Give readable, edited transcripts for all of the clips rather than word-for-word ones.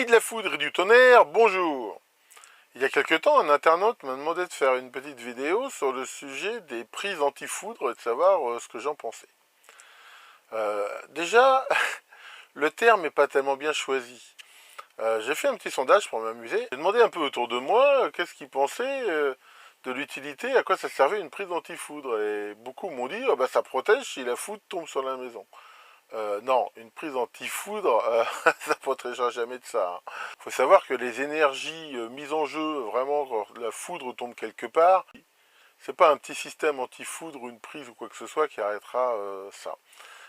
Amis de la foudre et du tonnerre, bonjour. Il y a quelque temps, un internaute m'a demandé de faire une petite vidéo sur le sujet des prises anti-foudre et de savoir ce que j'en pensais. Déjà, le terme n'est pas tellement bien choisi. J'ai fait un petit sondage pour m'amuser. J'ai demandé un peu autour de moi qu'est-ce qu'ils pensaient de l'utilité, à quoi ça servait une prise anti-foudre. Et beaucoup m'ont dit, oh, bah, ça protège si la foudre tombe sur la maison. Non, une prise anti-foudre, ça ne protégera jamais de ça. Il faut savoir que les énergies mises en jeu, vraiment, quand la foudre tombe quelque part, c'est pas un petit système anti-foudre, une prise ou quoi que ce soit qui arrêtera ça.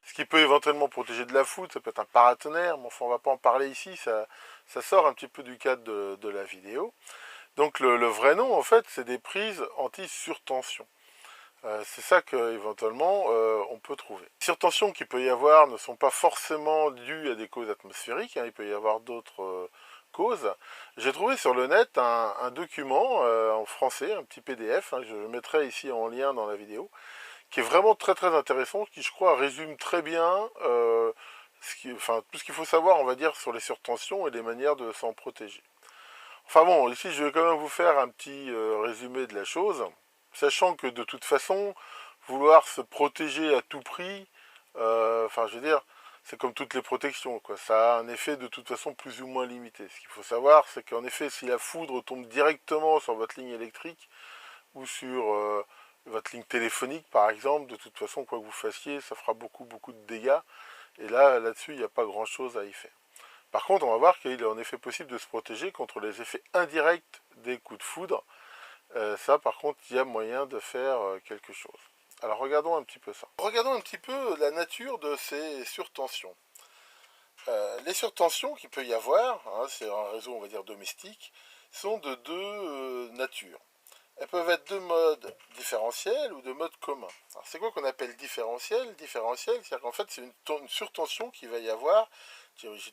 Ce qui peut éventuellement protéger de la foudre, ça peut être un paratonnerre, mais enfin on va pas en parler ici, ça sort un petit peu du cadre de la vidéo. Donc le vrai nom, en fait, c'est des prises anti-surtension. C'est ça qu'éventuellement on peut trouver. Les surtensions qu'il peut y avoir ne sont pas forcément dues à des causes atmosphériques, hein, il peut y avoir d'autres causes. J'ai trouvé sur le net un document en français, un petit PDF, hein, je le mettrai ici en lien dans la vidéo, qui est vraiment très très intéressant, qui je crois résume très bien tout ce qu'il faut savoir, on va dire, sur les surtensions et les manières de s'en protéger. Enfin bon, ici je vais quand même vous faire un petit résumé de la chose, sachant que de toute façon, vouloir se protéger à tout prix, je veux dire, c'est comme toutes les protections, quoi. Ça a un effet de toute façon plus ou moins limité. Ce qu'il faut savoir, c'est qu'en effet, si la foudre tombe directement sur votre ligne électrique ou sur votre ligne téléphonique, par exemple, de toute façon, quoi que vous fassiez, ça fera beaucoup de dégâts. Et là-dessus, il n'y a pas grand-chose à y faire. Par contre, on va voir qu'il est en effet possible de se protéger contre les effets indirects des coups de foudre. Ça, par contre, il y a moyen de faire quelque chose. Alors, regardons un petit peu ça. Regardons un petit peu la nature de ces surtensions. Les surtensions qu'il peut y avoir, hein, c'est un réseau, on va dire, domestique, sont de deux natures. Elles peuvent être de mode différentiel ou de mode commun. Alors, c'est quoi qu'on appelle différentiel? Différentiel, c'est-à-dire qu'en fait, c'est une surtension qu'il va y avoir,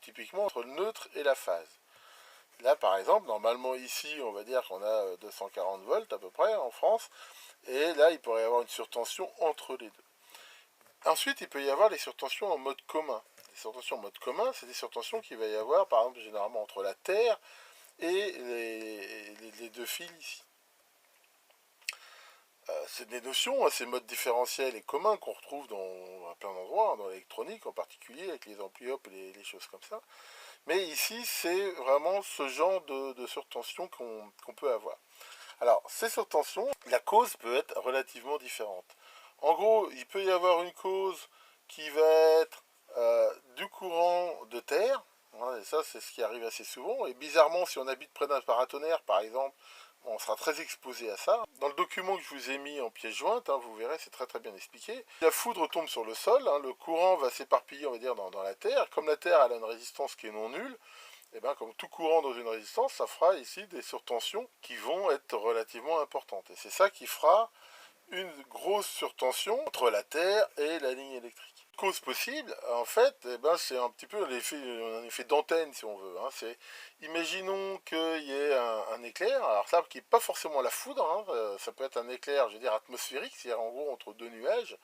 typiquement, entre le neutre et la phase. Là, par exemple, normalement, ici, on va dire qu'on a 240 volts à peu près en France, et là, il pourrait y avoir une surtension entre les deux. Ensuite, il peut y avoir les surtensions en mode commun. Les surtensions en mode commun, c'est des surtensions qu'il va y avoir, par exemple, généralement entre la Terre et les deux fils ici. C'est des notions, ces modes différentiels et communs qu'on retrouve à plein d'endroits, dans l'électronique en particulier, avec les amplis hop et les choses comme ça. Mais ici, c'est vraiment ce genre de surtension qu'on peut avoir. Alors, ces surtensions, la cause peut être relativement différente. En gros, il peut y avoir une cause qui va être du courant de terre, hein, et ça, c'est ce qui arrive assez souvent. Et bizarrement, si on habite près d'un paratonnerre, par exemple, on sera très exposé à ça. Dans le document que je vous ai mis en pièce jointe, hein, vous verrez, c'est très bien expliqué. La foudre tombe sur le sol, hein, le courant va s'éparpiller, on va dire, dans la terre. Comme la terre elle a une résistance qui est non nulle, et bien comme tout courant dans une résistance, ça fera ici des surtensions qui vont être relativement importantes. Et c'est ça qui fera une grosse surtension entre la terre et la ligne électrique. Cause possible, en fait, c'est un petit peu un effet d'antenne, si on veut. Hein. Imaginons qu'il y ait un éclair, alors ça, qui n'est pas forcément la foudre, hein, ça peut être un éclair, je veux dire, atmosphérique, c'est-à-dire en gros entre deux nuages,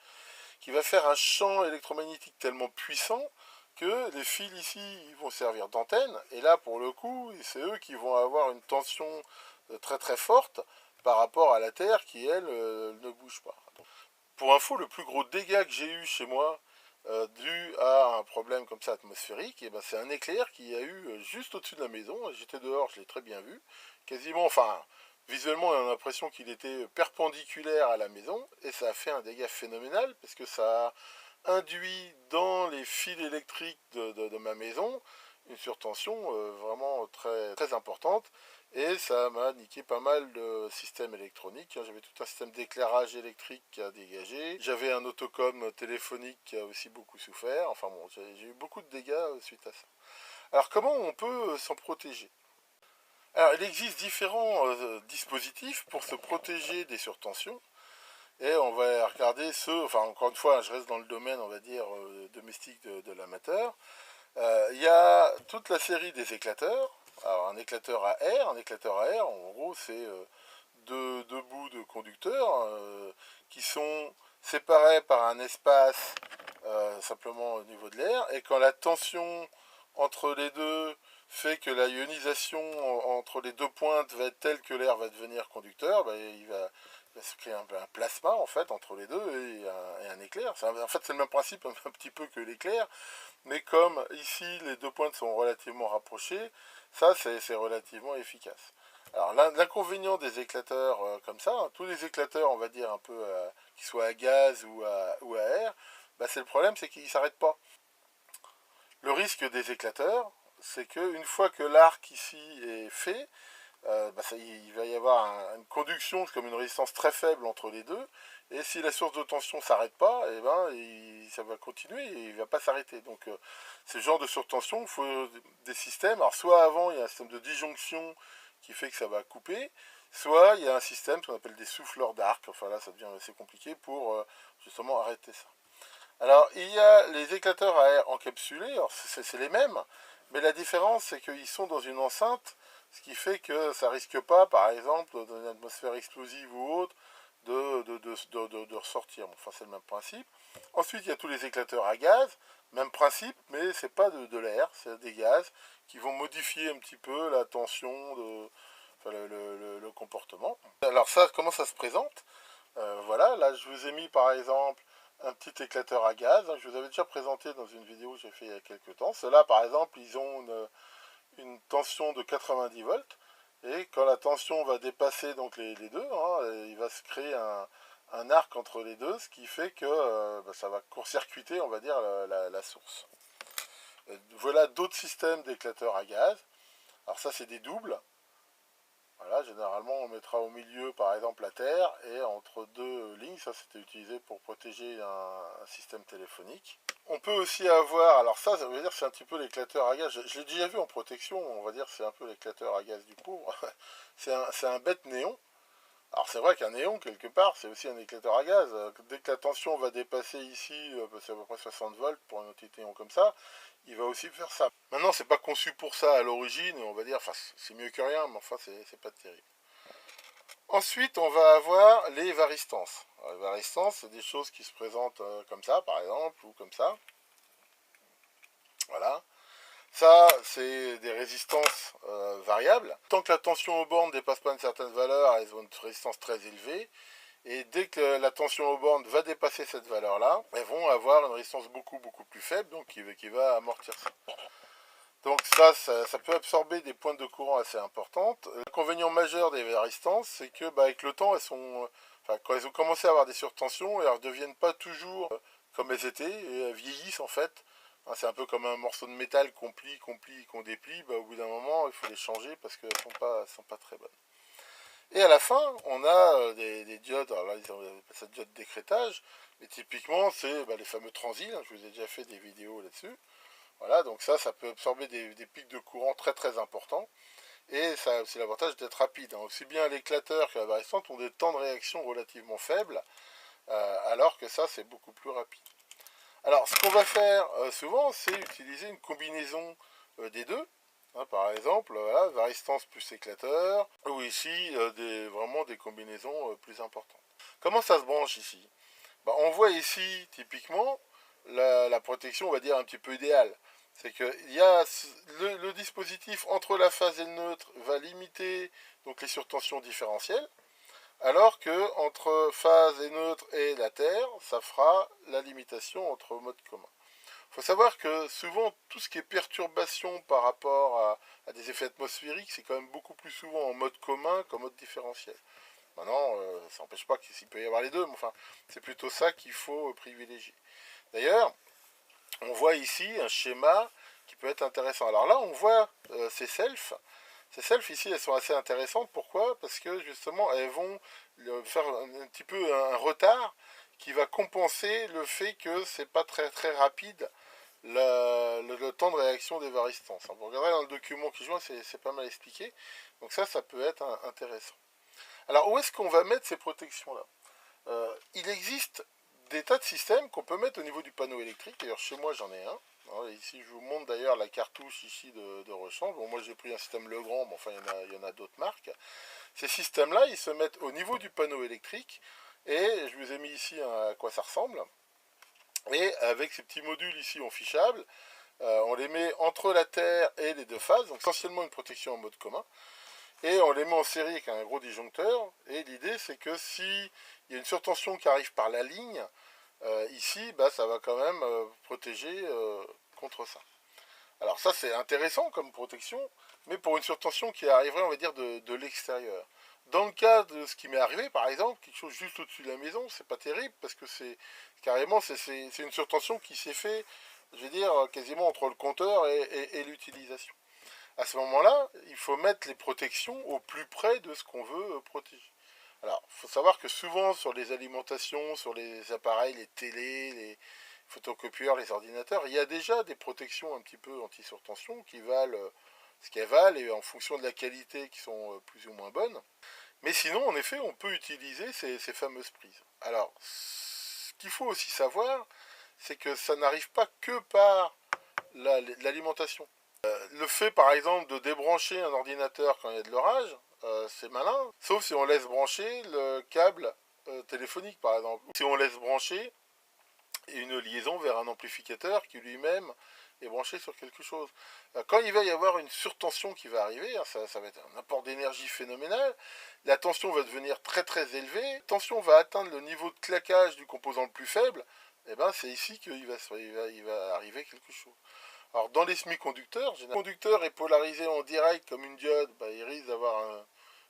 qui va faire un champ électromagnétique tellement puissant que les fils ici ils vont servir d'antenne, et là, pour le coup, c'est eux qui vont avoir une tension très forte par rapport à la Terre qui, elle, ne bouge pas. Pour info, le plus gros dégât que j'ai eu chez moi, dû à un problème comme ça atmosphérique, c'est un éclair qui a eu juste au-dessus de la maison. J'étais dehors, je l'ai très bien vu. Quasiment, visuellement, on a l'impression qu'il était perpendiculaire à la maison, et ça a fait un dégât phénoménal, parce que ça a induit dans les fils électriques de ma maison une surtension vraiment très importante, et ça m'a niqué pas mal de systèmes électroniques. J'avais tout un système d'éclairage électrique qui a dégagé. J'avais un autocom téléphonique qui a aussi beaucoup souffert. Enfin bon, j'ai eu beaucoup de dégâts suite à ça. Alors comment on peut s'en protéger? Alors il existe différents dispositifs pour se protéger des surtensions. Et on va regarder encore une fois, je reste dans le domaine, on va dire, domestique de l'amateur. Il y a toute la série des éclateurs. Alors un éclateur à air, en gros, c'est deux bouts de conducteurs qui sont séparés par un espace simplement au niveau de l'air. Et quand la tension entre les deux fait que la ionisation entre les deux pointes va être telle que l'air va devenir conducteur, bah, il va se créer un plasma en fait entre les deux et un éclair. En fait c'est le même principe un petit peu que l'éclair, mais comme ici les deux pointes sont relativement rapprochées, ça c'est relativement efficace. Alors l'inconvénient des éclateurs comme ça, hein, tous les éclateurs on va dire un peu qui soient à gaz ou à air, bah, c'est le problème c'est qu'ils ne s'arrêtent pas. Le risque des éclateurs, c'est qu'une fois que l'arc ici est fait, bah il va y avoir une conduction comme une résistance très faible entre les deux, et si la source de tension ne s'arrête pas, et ben, ça va continuer et il ne va pas s'arrêter. Donc ce genre de surtension, il faut des systèmes. Alors soit avant il y a un système de disjonction qui fait que ça va couper, soit il y a un système qu'on appelle des souffleurs d'arc, enfin là ça devient assez compliqué pour justement arrêter ça. Alors, il y a les éclateurs à air encapsulés, c'est les mêmes, mais la différence, c'est qu'ils sont dans une enceinte, ce qui fait que ça risque pas, par exemple, dans une atmosphère explosive ou autre, de ressortir. Bon, enfin, c'est le même principe. Ensuite, il y a tous les éclateurs à gaz, même principe, mais c'est pas de l'air, c'est des gaz qui vont modifier un petit peu la tension, enfin, le comportement. Alors ça, comment ça se présente? Voilà, là je vous ai mis par exemple un petit éclateur à gaz, hein, je vous avais déjà présenté dans une vidéo que j'ai fait il y a quelques temps. Ceux-là par exemple, ils ont une tension de 90 volts, et quand la tension va dépasser donc les deux, hein, il va se créer un arc entre les deux, ce qui fait que bah, ça va court-circuiter, on va dire, la source. Voilà d'autres systèmes d'éclateurs à gaz. Alors ça c'est des doubles. Voilà, généralement on mettra au milieu par exemple la terre et entre deux lignes, ça c'était utilisé pour protéger un système téléphonique. On peut aussi avoir, alors ça veut dire c'est un petit peu l'éclateur à gaz, je l'ai déjà vu en protection, on va dire c'est un peu l'éclateur à gaz du pauvre. C'est un bête néon. Alors c'est vrai qu'un néon quelque part c'est aussi un éclateur à gaz, dès que la tension va dépasser ici, c'est à peu près 60 volts pour un petit néon comme ça, il va aussi faire ça. Maintenant c'est pas conçu pour ça à l'origine, on va dire, enfin c'est mieux que rien, mais enfin c'est pas terrible. Ensuite, on va avoir les varistances. Alors, les varistances, c'est des choses qui se présentent comme ça, par exemple, ou comme ça. Voilà. Ça, c'est des résistances variables. Tant que la tension aux bornes ne dépasse pas une certaine valeur, elles ont une résistance très élevée. Et dès que la tension aux bornes va dépasser cette valeur-là, elles vont avoir une résistance beaucoup plus faible, donc qui va amortir ça. Donc ça peut absorber des pointes de courant assez importantes. L'inconvénient majeur des varistances, c'est que bah, avec le temps, quand elles ont commencé à avoir des surtensions, elles ne redeviennent pas toujours comme elles étaient, et elles vieillissent en fait. Hein, c'est un peu comme un morceau de métal qu'on plie, qu'on déplie. Bah, au bout d'un moment, il faut les changer parce qu'elles ne sont pas très bonnes. Et à la fin, on a des diodes, alors là ils appellent ça diode d'écrêtage, mais typiquement c'est bah, les fameux transils, hein, je vous ai déjà fait des vidéos là-dessus. Voilà, donc ça peut absorber des pics de courant très importants. Et ça a aussi l'avantage d'être rapide. Hein. Aussi bien l'éclateur que la varistante ont des temps de réaction relativement faibles, alors que ça, c'est beaucoup plus rapide. Alors, ce qu'on va faire souvent, c'est utiliser une combinaison des deux. Hein, par exemple, voilà, varistance plus éclateur, ou ici, vraiment des combinaisons plus importantes. Comment ça se branche ici? Bah, on voit ici, typiquement, la protection, on va dire, un petit peu idéale. C'est que le dispositif entre la phase et le neutre va limiter donc, les surtensions différentielles, alors que entre phase et neutre et la Terre, ça fera la limitation entre modes communs. Il faut savoir que souvent, tout ce qui est perturbation par rapport à des effets atmosphériques, c'est quand même beaucoup plus souvent en mode commun qu'en mode différentiel. Maintenant, ça n'empêche pas qu'il peut y avoir les deux, mais enfin, c'est plutôt ça qu'il faut privilégier. D'ailleurs, on voit ici un schéma qui peut être intéressant. Alors là, on voit ces selfs. Ces selfs ici, elles sont assez intéressantes. Pourquoi? Parce que justement, elles vont faire un petit peu un retard qui va compenser le fait que c'est pas très rapide le temps de réaction des varistances. Vous regarderez dans le document qui joint, c'est pas mal expliqué. Donc ça peut être intéressant. Alors où est-ce qu'on va mettre ces protections-là? Il existe des tas de systèmes qu'on peut mettre au niveau du panneau électrique. D'ailleurs, chez moi, j'en ai un. Alors, ici, je vous montre d'ailleurs la cartouche ici de rechange. Bon, moi, j'ai pris un système Legrand, mais enfin, il y en a d'autres marques. Ces systèmes-là, ils se mettent au niveau du panneau électrique. Et je vous ai mis ici à quoi ça ressemble. Et avec ces petits modules ici en fichable, On les met entre la terre et les deux phases, donc essentiellement une protection en mode commun. Et on les met en série avec un gros disjoncteur. Et l'idée, c'est que s'il y a une surtension qui arrive par la ligne, ici, bah, ça va quand même protéger contre ça. Alors ça, c'est intéressant comme protection, mais pour une surtension qui arriverait, on va dire, de l'extérieur. Dans le cas de ce qui m'est arrivé, par exemple, quelque chose juste au-dessus de la maison, c'est pas terrible, parce que c'est carrément, c'est une surtension qui s'est fait, je vais dire, quasiment entre le compteur et l'utilisation. À ce moment-là, il faut mettre les protections au plus près de ce qu'on veut protéger. Alors, il faut savoir que souvent sur les alimentations, sur les appareils, les télés, les photocopieurs, les ordinateurs, il y a déjà des protections un petit peu anti-surtension qui valent ce qu'elles valent et en fonction de la qualité qui sont plus ou moins bonnes. Mais sinon, en effet, on peut utiliser ces fameuses prises. Alors, ce qu'il faut aussi savoir, c'est que ça n'arrive pas que par l'alimentation. Le fait, par exemple, de débrancher un ordinateur quand il y a de l'orage, c'est malin, sauf si on laisse brancher le câble téléphonique, par exemple. Si on laisse brancher une liaison vers un amplificateur qui lui-même est branché sur quelque chose. Quand il va y avoir une surtension qui va arriver, hein, ça va être un apport d'énergie phénoménal, la tension va devenir très très élevée, la tension va atteindre le niveau de claquage du composant le plus faible, et ben c'est ici qu'il va arriver quelque chose. Alors dans les semi-conducteurs, le conducteur est polarisé en direct comme une diode, bah, il risque d'avoir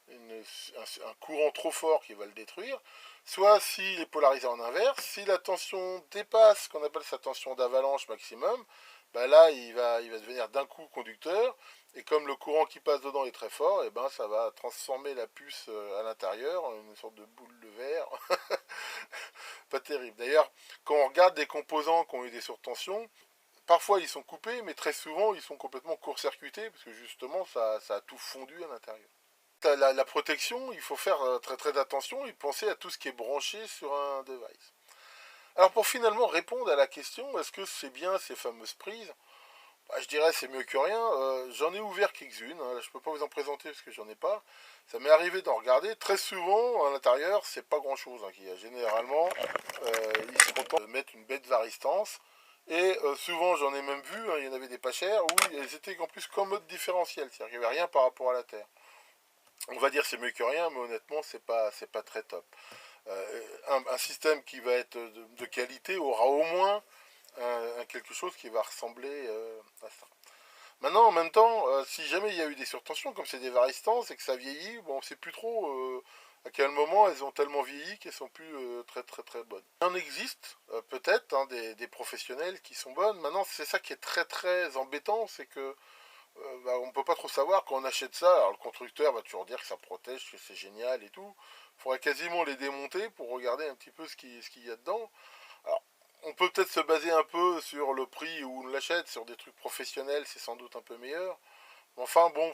un courant trop fort qui va le détruire. Soit s'il est polarisé en inverse, si la tension dépasse ce qu'on appelle sa tension d'avalanche maximum, bah là il va devenir d'un coup conducteur, et comme le courant qui passe dedans est très fort, et ben ça va transformer la puce à l'intérieur en une sorte de boule de verre. Pas terrible. D'ailleurs, quand on regarde des composants qui ont eu des surtensions, parfois ils sont coupés, mais très souvent ils sont complètement court-circuités, parce que justement ça a tout fondu à l'intérieur. La protection, il faut faire très très attention et penser à tout ce qui est branché sur un device. Alors pour finalement répondre à la question, est-ce que c'est bien ces fameuses prises? Bah, je dirais c'est mieux que rien. J'en ai ouvert quelques-unes, hein. Je ne peux pas vous en présenter parce que j'en ai pas. Ça m'est arrivé d'en regarder. Très souvent, à l'intérieur, c'est pas grand-chose, hein, généralement, ils se contentent de mettre une baie de varistance. Et souvent, j'en ai même vu, hein, il y en avait des pas chers, où elles étaient en plus qu'en mode différentiel. C'est-à-dire qu'il n'y avait rien par rapport à la Terre. On va dire c'est mieux que rien, mais honnêtement, c'est pas très top. Un système qui va être de qualité aura au moins quelque chose qui va ressembler à ça. Maintenant, en même temps, si jamais il y a eu des surtensions, comme c'est des varistances et que ça vieillit, bon, on ne sait plus trop à quel moment elles ont tellement vieilli qu'elles sont plus très très très bonnes. Il en existe peut-être hein, des professionnels qui sont bonnes. Maintenant, c'est ça qui est très très embêtant, c'est que bah, on ne peut pas trop savoir quand on achète ça. Alors le constructeur va toujours dire que ça protège, que c'est génial et tout. Il faudrait quasiment les démonter pour regarder un petit peu ce qu'il y a dedans. Alors, on peut peut-être se baser un peu sur le prix où on l'achète, sur des trucs professionnels, c'est sans doute un peu meilleur. Mais enfin bon,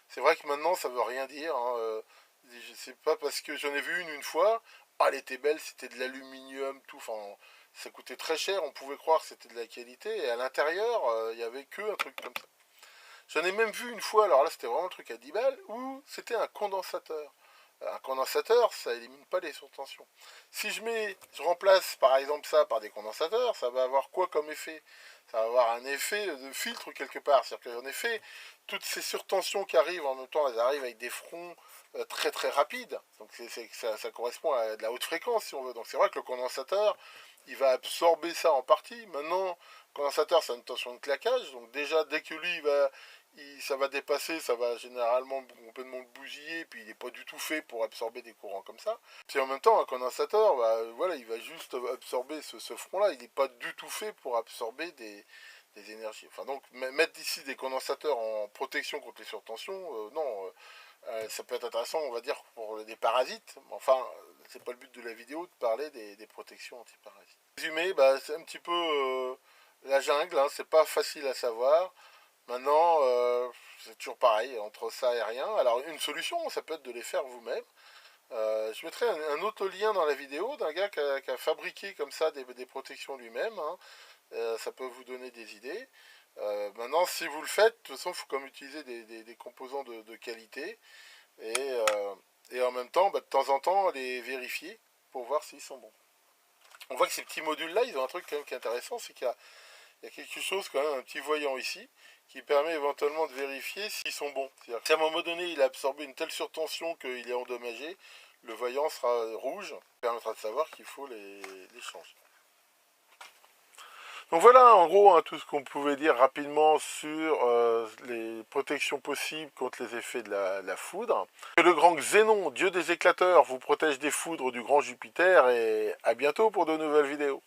c'est vrai que maintenant ça veut rien dire. Hein. C'est pas parce que j'en ai vu une fois, ah elle était belle, c'était de l'aluminium, tout. Enfin, ça coûtait très cher, on pouvait croire que c'était de la qualité. Et à l'intérieur, il n'y avait que un truc comme ça. J'en ai même vu une fois, alors là c'était vraiment un truc à 10 balles, où c'était un condensateur. Un condensateur, ça élimine pas les surtensions. Si je remplace par exemple ça par des condensateurs, ça va avoir quoi comme effet? Ça va avoir un effet de filtre quelque part. C'est-à-dire qu'en effet, toutes ces surtensions qui arrivent en même temps, elles arrivent avec des fronts très très rapides. Donc ça correspond à de la haute fréquence si on veut. Donc c'est vrai que le condensateur, il va absorber ça en partie. Maintenant, le condensateur, ça a une tension de claquage. Donc déjà, dès que lui, ça va dépasser, ça va généralement complètement le bousiller, puis il n'est pas du tout fait pour absorber des courants comme ça. Puis en même temps, un condensateur, bah, voilà, il va juste absorber ce front-là, il n'est pas du tout fait pour absorber des énergies. Enfin donc, mettre ici des condensateurs en protection contre les surtensions, non, ça peut être intéressant, on va dire, pour des parasites. Enfin, c'est pas le but de la vidéo de parler des protections anti-parasites. Résumé, bah, c'est un petit peu la jungle, hein, c'est pas facile à savoir. Maintenant, c'est toujours pareil, entre ça et rien. Alors, une solution, ça peut être de les faire vous-même. Je mettrai un autre lien dans la vidéo d'un gars qui a fabriqué comme ça des protections lui-même. Hein. Ça peut vous donner des idées. Maintenant, si vous le faites, de toute façon, il faut comme utiliser des composants de qualité. Et en même temps, bah, de temps en temps, les vérifier pour voir s'ils sont bons. On voit que ces petits modules-là, ils ont un truc quand même qui est intéressant, c'est qu'il il y a quelque chose quand même, un petit voyant ici, qui permet éventuellement de vérifier s'ils sont bons. C'est-à-dire que si à un moment donné il a absorbé une telle surtension qu'il est endommagé, le voyant sera rouge, ça permettra de savoir qu'il faut les changer. Donc voilà en gros tout ce qu'on pouvait dire rapidement sur les protections possibles contre les effets de la foudre. Que le grand Xénon, dieu des éclateurs, vous protège des foudres du grand Jupiter et à bientôt pour de nouvelles vidéos.